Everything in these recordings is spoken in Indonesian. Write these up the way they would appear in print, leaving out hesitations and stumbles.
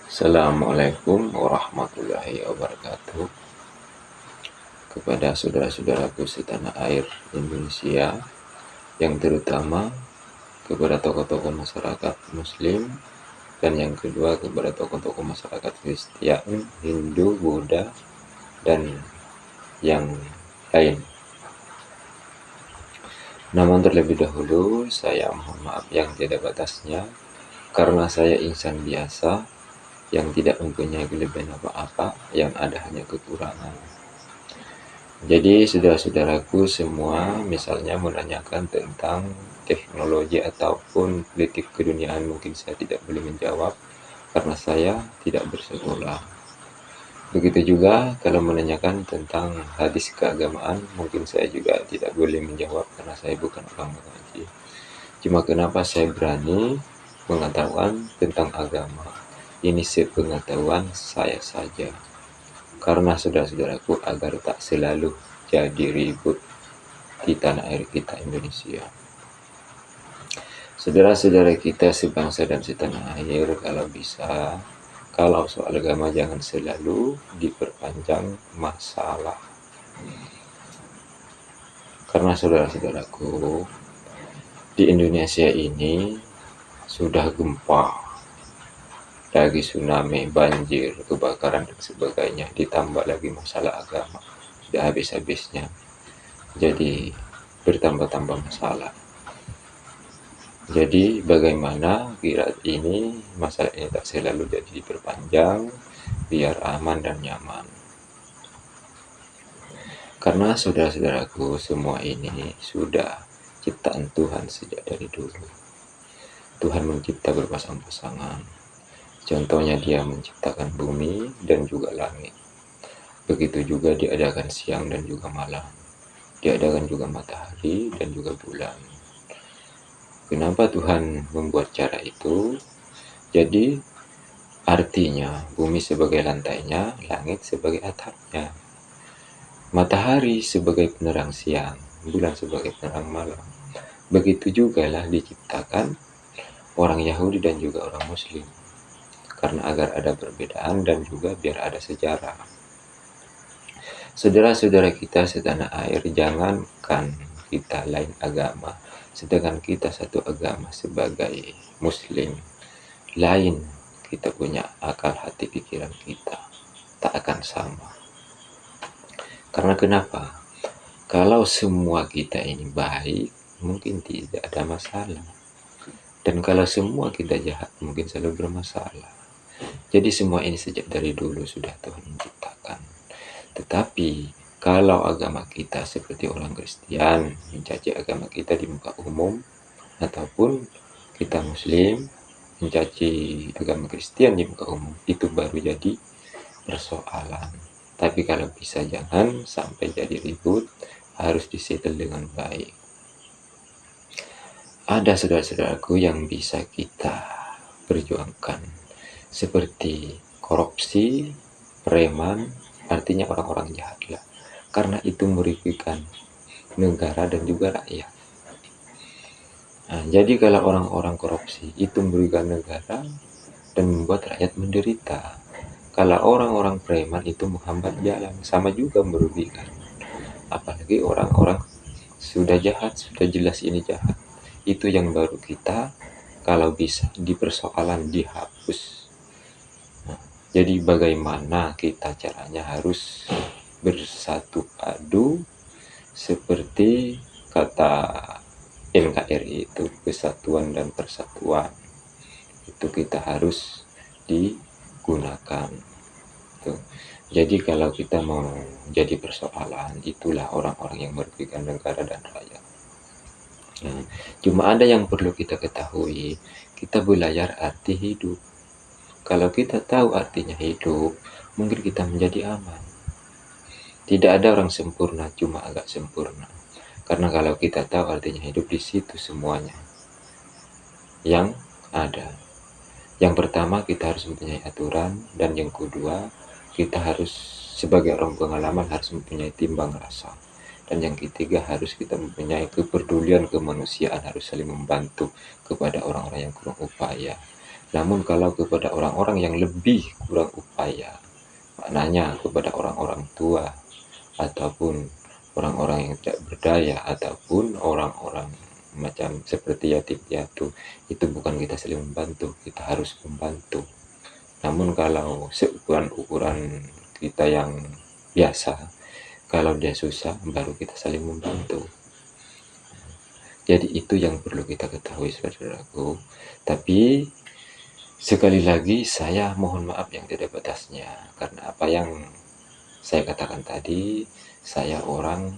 Assalamualaikum warahmatullahi wabarakatuh. Kepada saudara-saudaraku setanah air Indonesia, yang terutama kepada tokoh-tokoh masyarakat Muslim, dan yang kedua kepada tokoh-tokoh masyarakat Kristen, Hindu, Buddha, dan yang lain. Namun terlebih dahulu saya mohon maaf yang tidak batasnya, karena saya insan biasa yang tidak mempunyai kelebihan apa-apa, yang ada hanya kekurangan. Jadi saudara-saudaraku semua misalnya menanyakan tentang teknologi ataupun politik keduniaan, mungkin saya tidak boleh menjawab karena saya tidak bersekolah. Begitu juga kalau menanyakan tentang hadis keagamaan, mungkin saya juga tidak boleh menjawab karena saya bukan orang mengaji. Cuma kenapa saya berani mengatakan tentang agama? Ini sepengetahuan saya saja. Karena saudara-saudaraku agar tak selalu jadi ribut di tanah air kita Indonesia. Saudara-saudara kita sebangsa dan setanah air, kalau bisa, kalau soal agama jangan selalu diperpanjang masalah. Karena saudara-saudaraku, di Indonesia ini sudah gempa, lagi tsunami, banjir, kebakaran dan sebagainya, ditambah lagi masalah agama, tidak habis-habisnya. Jadi bertambah-tambah masalah. Jadi bagaimana kira ini masalah ini tak selalu jadi diperpanjang biar aman dan nyaman. Karena saudara-saudaraku semua ini sudah ciptaan Tuhan sejak dari dulu. Tuhan mencipta berpasang-pasangan. Contohnya dia menciptakan bumi dan juga langit. Begitu juga diadakan siang dan juga malam. Diadakan juga matahari dan juga bulan. Kenapa Tuhan membuat cara itu? Jadi artinya bumi sebagai lantainya, langit sebagai atapnya, matahari sebagai penerang siang, bulan sebagai penerang malam. Begitu juga lah diciptakan orang Yahudi dan juga orang Muslim, karena agar ada perbedaan dan juga biar ada sejarah. Saudara-saudara kita setanah air, jangankan kita lain agama, sedangkan kita satu agama sebagai Muslim, lain kita punya akal hati pikiran kita tak akan sama. Karena kenapa? Kalau semua kita ini baik, mungkin tidak ada masalah. Dan kalau semua kita jahat, mungkin selalu bermasalah. Jadi semua ini sejak dari dulu sudah Tuhan menciptakan. Tetapi kalau agama kita seperti orang Kristen mencaci agama kita di muka umum, ataupun kita Muslim mencaci agama Kristen di muka umum, itu baru jadi persoalan. Tapi kalau bisa jangan sampai jadi ribut, harus disetel dengan baik. Ada saudara-saudaraku yang bisa kita perjuangkan, seperti korupsi, preman, artinya orang-orang jahat lah. Karena itu merugikan negara dan juga rakyat. Nah, jadi kalau orang-orang korupsi itu merugikan negara dan membuat rakyat menderita. Kalau orang-orang preman itu menghambat jalan, sama juga merugikan. Apalagi orang-orang sudah jahat, sudah jelas ini jahat. Itu yang baru kita kalau bisa di persoalan dihapus. Nah, jadi bagaimana kita caranya harus bersatu padu seperti kata NKRI itu, kesatuan dan persatuan. Itu kita harus digunakan. Tuh. Jadi kalau kita mau jadi persoalan, itulah orang-orang yang merugikan negara dan rakyat. Nah, cuma ada yang perlu kita ketahui, kita belajar arti hidup. Kalau kita tahu artinya hidup, mungkin kita menjadi aman. Tidak ada orang sempurna, cuma agak sempurna. Karena kalau kita tahu artinya hidup, di situ semuanya yang ada. Yang pertama kita harus mempunyai aturan, dan yang kedua kita harus sebagai orang pengalaman harus mempunyai timbang rasa. Dan yang ketiga harus kita mempunyai kepedulian kemanusiaan, harus saling membantu kepada orang-orang yang kurang upaya. Namun kalau kepada orang-orang yang lebih kurang upaya, maknanya kepada orang-orang tua, ataupun orang-orang yang tidak berdaya, ataupun orang-orang macam seperti yatim piatu, itu bukan kita saling membantu, kita harus membantu. Namun kalau seukuran-ukuran kita yang biasa, kalau dia susah baru kita saling membantu. Jadi itu yang perlu kita ketahui, saudaraku. Tapi sekali lagi saya mohon maaf yang tidak batasnya, karena apa yang saya katakan tadi, saya orang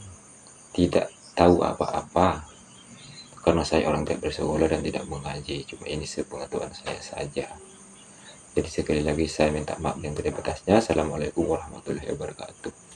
tidak tahu apa-apa, karena saya orang tidak bersekolah dan tidak mengaji. Cuma ini sepengetahuan saya saja. Jadi sekali lagi saya minta maaf yang tidak batasnya. Assalamualaikum warahmatullahi wabarakatuh.